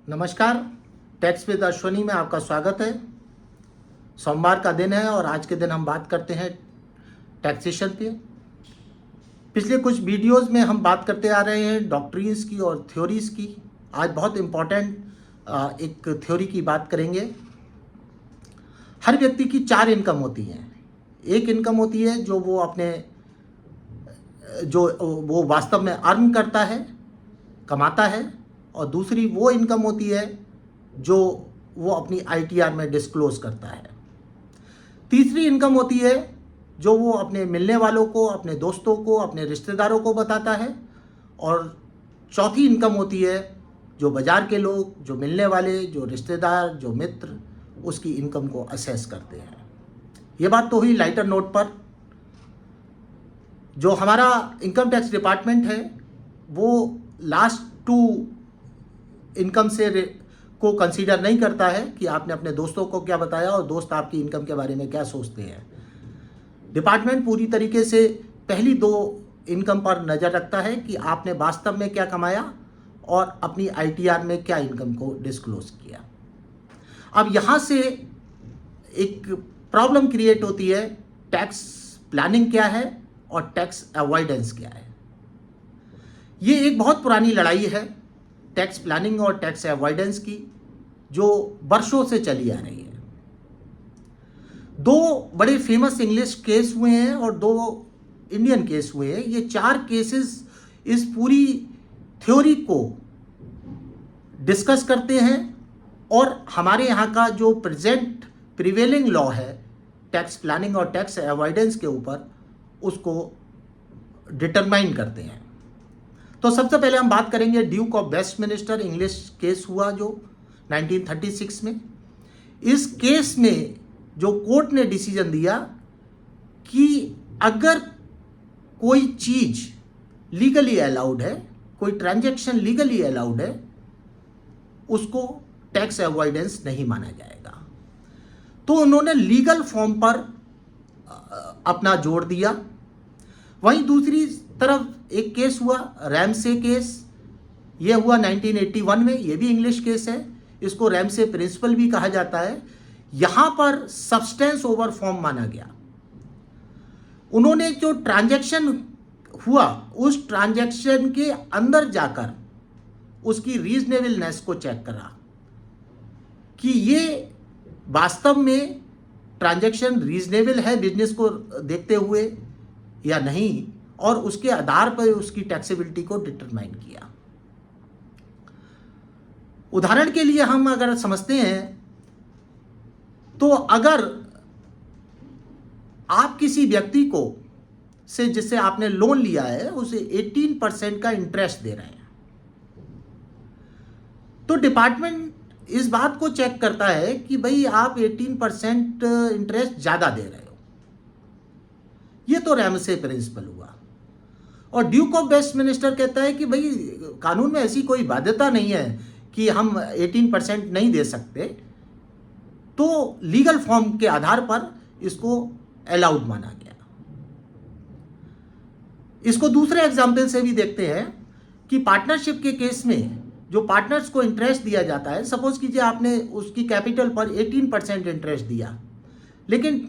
नमस्कार। Tax with Ashwani में आपका स्वागत है। सोमवार का दिन है और आज के दिन हम बात करते हैं टैक्सेशन पे। पिछले कुछ वीडियोस में हम बात करते आ रहे हैं डॉक्ट्रिन्स की और थ्योरीज की। आज बहुत इम्पॉर्टेंट एक थ्योरी की बात करेंगे। हर व्यक्ति की 4 इनकम होती हैं। एक इनकम होती है जो वो वास्तव में अर्न करता है, कमाता है, और दूसरी वो इनकम होती है जो वो अपनी आईटीआर में डिस्क्लोज करता है। तीसरी इनकम होती है जो वो अपने मिलने वालों को, अपने दोस्तों को, अपने रिश्तेदारों को बताता है। और चौथी इनकम होती है जो बाजार के लोग, जो मिलने वाले, जो रिश्तेदार, जो मित्र, उसकी इनकम को असेस करते हैं। ये बात तो हुई लाइटर नोट पर। जो हमारा इनकम टैक्स डिपार्टमेंट है वो लास्ट 2 इनकम से को कंसीडर नहीं करता है कि आपने अपने दोस्तों को क्या बताया और दोस्त आपकी इनकम के बारे में क्या सोचते हैं। डिपार्टमेंट पूरी तरीके से पहली 2 इनकम पर नज़र रखता है कि आपने वास्तव में क्या कमाया और अपनी आईटीआर में क्या इनकम को डिस्क्लोज किया। अब यहाँ से एक प्रॉब्लम क्रिएट होती है, टैक्स प्लानिंग क्या है और टैक्स अवॉइडेंस क्या है। ये एक बहुत पुरानी लड़ाई है टैक्स प्लानिंग और टैक्स अवॉइडेंस की, जो वर्षों से चली आ रही है। 2 बड़े फेमस इंग्लिश केस हुए हैं और 2 इंडियन केस हुए हैं। ये 4 केसेस इस पूरी थ्योरी को डिस्कस करते हैं और हमारे यहाँ का जो प्रेजेंट प्रिवेलिंग लॉ है टैक्स प्लानिंग और टैक्स अवॉइडेंस के ऊपर, उसको डिटरमाइन करते हैं। तो सबसे पहले हम बात करेंगे Duke of Westminster English case हुआ जो 1936 में। इस केस में जो कोर्ट ने डिसीजन दिया कि अगर कोई चीज लीगली अलाउड है, कोई ट्रांजैक्शन लीगली अलाउड है, उसको टैक्स अवॉइडेंस नहीं माना जाएगा। तो उन्होंने लीगल फॉर्म पर अपना जोर दिया। वहीं दूसरी तरफ एक केस हुआ रैमसे केस। यह हुआ 1981 में। यह भी इंग्लिश केस है। इसको रैमसे प्रिंसिपल भी कहा जाता है। यहां पर सब्सटेंस ओवर फॉर्म माना गया। उन्होंने जो ट्रांजैक्शन हुआ उस ट्रांजैक्शन के अंदर जाकर उसकी रीजनेबलनेस को चेक करा कि ये वास्तव में ट्रांजैक्शन रीजनेबल है बिजनेस को देखते हुए या नहीं, और उसके आधार पर उसकी टैक्सेबिलिटी को डिटरमाइन किया। उदाहरण के लिए हम अगर समझते हैं तो अगर आप किसी व्यक्ति को से जिससे आपने लोन लिया है उसे 18% का इंटरेस्ट दे रहे हैं, तो डिपार्टमेंट इस बात को चेक करता है कि भाई आप 18% इंटरेस्ट ज्यादा दे रहे हो। ये तो रैमसे प्रिंसिपल हुआ। और ड्यूक ऑफ वेस्टमिनिस्टर कहता है कि भाई कानून में ऐसी कोई बाध्यता नहीं है कि हम 18% नहीं दे सकते, तो लीगल फॉर्म के आधार पर इसको अलाउड माना गया। इसको दूसरे एग्जाम्पल से भी देखते हैं कि पार्टनरशिप के केस में जो पार्टनर्स को इंटरेस्ट दिया जाता है, सपोज कीजिए आपने उसकी कैपिटल पर 18% इंटरेस्ट दिया, लेकिन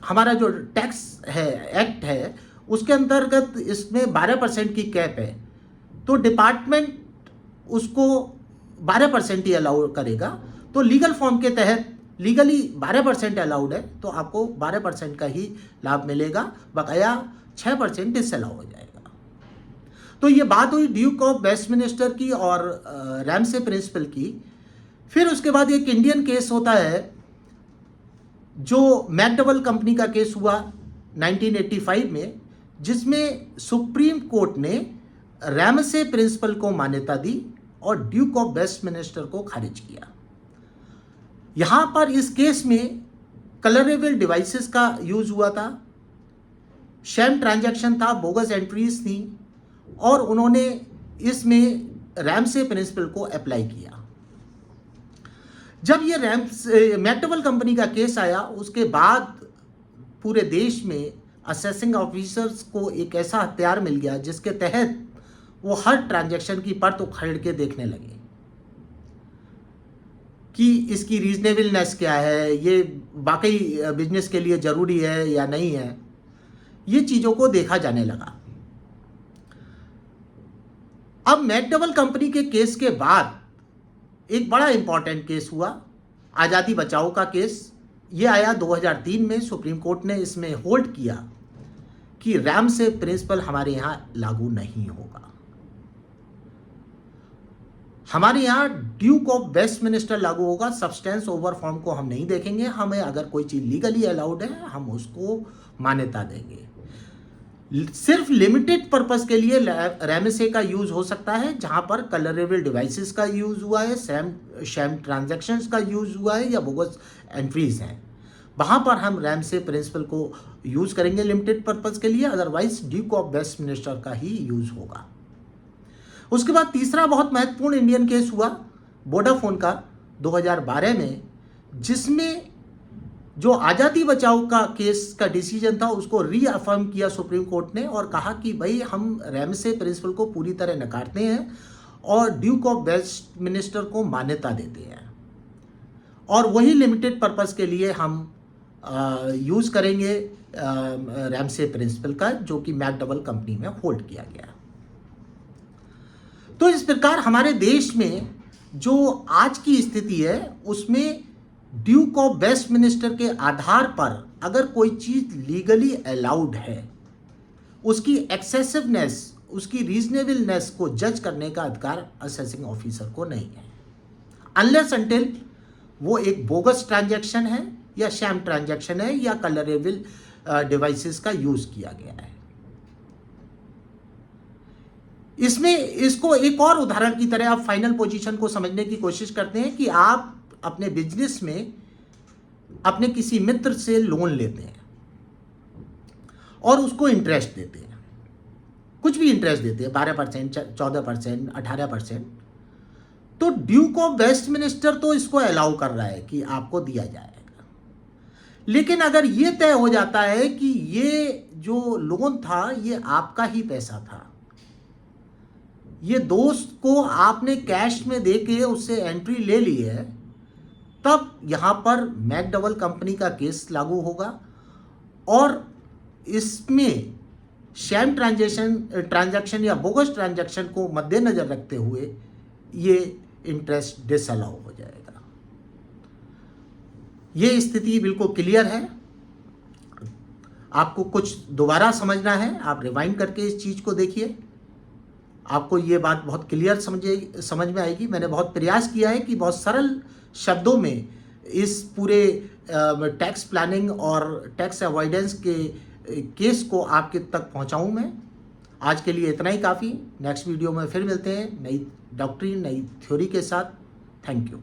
हमारा जो टैक्स है एक्ट है उसके अंतर्गत इसमें 12% की कैप है, तो डिपार्टमेंट उसको 12% ही अलाउ करेगा। तो लीगल फॉर्म के तहत लीगली 12% अलाउड है, तो आपको 12% का ही लाभ मिलेगा, बकाया 6% डिसअलाउ हो जाएगा। तो ये बात हुई ड्यूक ऑफ वेस्टमिनिस्टर की और रैमसे प्रिंसिपल की। फिर उसके बाद एक इंडियन केस होता है जो मैकडबल कंपनी का केस हुआ 1985 में, जिसमें सुप्रीम कोर्ट ने रैमसे प्रिंसिपल को मान्यता दी और ड्यूक ऑफ वेस्टमिनिस्टर को खारिज किया। यहां पर इस केस में कलरेबल डिवाइसेस का यूज हुआ था, शैम ट्रांजैक्शन था, बोगस एंट्रीज थी, और उन्होंने इसमें रैमसे प्रिंसिपल को अप्लाई किया। जब ये मैकडबल कंपनी का केस आया उसके बाद पूरे देश में असेसिंग ऑफिसर्स को एक ऐसा हथियार मिल गया जिसके तहत वो हर ट्रांजैक्शन की परत उखड़ के देखने लगे। कि इसकी रीजनेबलनेस क्या है, ये वाकई बिजनेस के लिए ज़रूरी है या नहीं है, ये चीज़ों को देखा जाने लगा। अब मैकडबल कंपनी के केस के बाद एक बड़ा इंपॉर्टेंट केस हुआ, आज़ादी बचाओ का केस। ये आया 2003 में। सुप्रीम कोर्ट ने इसमें होल्ड किया कि रैमसे प्रिंसिपल हमारे यहाँ लागू नहीं होगा। हमारे यहाँ ड्यूक ऑफ वेस्टमिनिस्टर लागू होगा। सब्सटेंस ओवर फॉर्म को हम नहीं देखेंगे। हमें अगर कोई चीज़ लीगली अलाउड है हम उसको मान्यता देंगे। सिर्फ लिमिटेड पर्पस के लिए रैमसे का यूज हो सकता है, जहां पर कलरेबल डिवाइसेस का यूज हुआ है, शैम ट्रांजैक्शंस का यूज हुआ है या बोगस एंट्रीज हैं, वहां पर हम रैमसे प्रिंसिपल को यूज करेंगे लिमिटेड पर्पस के लिए। अदरवाइज ड्यूक ऑफ वेस्टमिनिस्टर का ही यूज होगा। उसके बाद तीसरा बहुत महत्वपूर्ण इंडियन केस हुआ वोडाफोन का 2012 में, जिसमें जो आज़ादी बचाओ का केस का डिसीजन था उसको रीअफर्म किया सुप्रीम कोर्ट ने और कहा कि भाई हम रैमसे प्रिंसिपल को पूरी तरह नकारते हैं और ड्यूक ऑफ वेस्टमिनिस्टर को मान्यता देते हैं, और वही लिमिटेड पर्पस के लिए हम यूज़ करेंगे रैमसे प्रिंसिपल का, जो कि मैकडबल कंपनी में होल्ड किया गया। तो इस प्रकार हमारे देश में जो आज की स्थिति है उसमें ड्यूक ऑफ वेस्टमिनिस्टर के आधार पर अगर कोई चीज़ लीगली अलाउड है, उसकी एक्सेसिवनेस, उसकी रीजनेबलनेस को जज करने का अधिकार असेसिंग ऑफिसर को नहीं है, अनलेस अनटिल वो एक बोगस ट्रांजैक्शन है या शैम ट्रांजैक्शन है या कलरेबल डिवाइसेस का यूज किया गया है। इसमें इसको एक और उदाहरण की तरह आप फाइनल पोजीशन को समझने की कोशिश करते हैं कि आप अपने बिजनेस में अपने किसी मित्र से लोन लेते हैं और उसको इंटरेस्ट देते हैं, कुछ भी इंटरेस्ट देते हैं, 12%, 14%, 18%। तो ड्यूक ऑफ वेस्टमिनिस्टर तो इसको अलाउ कर रहा है कि आपको दिया जाएगा, लेकिन अगर ये तय हो जाता है कि ये जो लोन था ये आपका ही पैसा था, ये दोस्त को आपने कैश में देके उससे एंट्री ले ली है, तब यहाँ पर मैकडबल कंपनी का केस लागू होगा और इसमें शैम ट्रांजैक्शन या बोगस ट्रांजैक्शन को मद्देनजर रखते हुए ये इंटरेस्ट डिसअलाउ हो जाएगा। ये स्थिति बिल्कुल क्लियर है। आपको कुछ दोबारा समझना है, आप रिवाइंड करके इस चीज़ को देखिए, आपको ये बात बहुत क्लियर समझ में आएगी। मैंने बहुत प्रयास किया है कि बहुत सरल शब्दों में इस पूरे टैक्स प्लानिंग और टैक्स अवॉइडेंस के केस को आपके तक पहुंचाऊं मैं। आज के लिए इतना ही काफ़ी। नेक्स्ट वीडियो में फिर मिलते हैं नई डॉक्ट्रिन, नई थ्योरी के साथ। Thank you.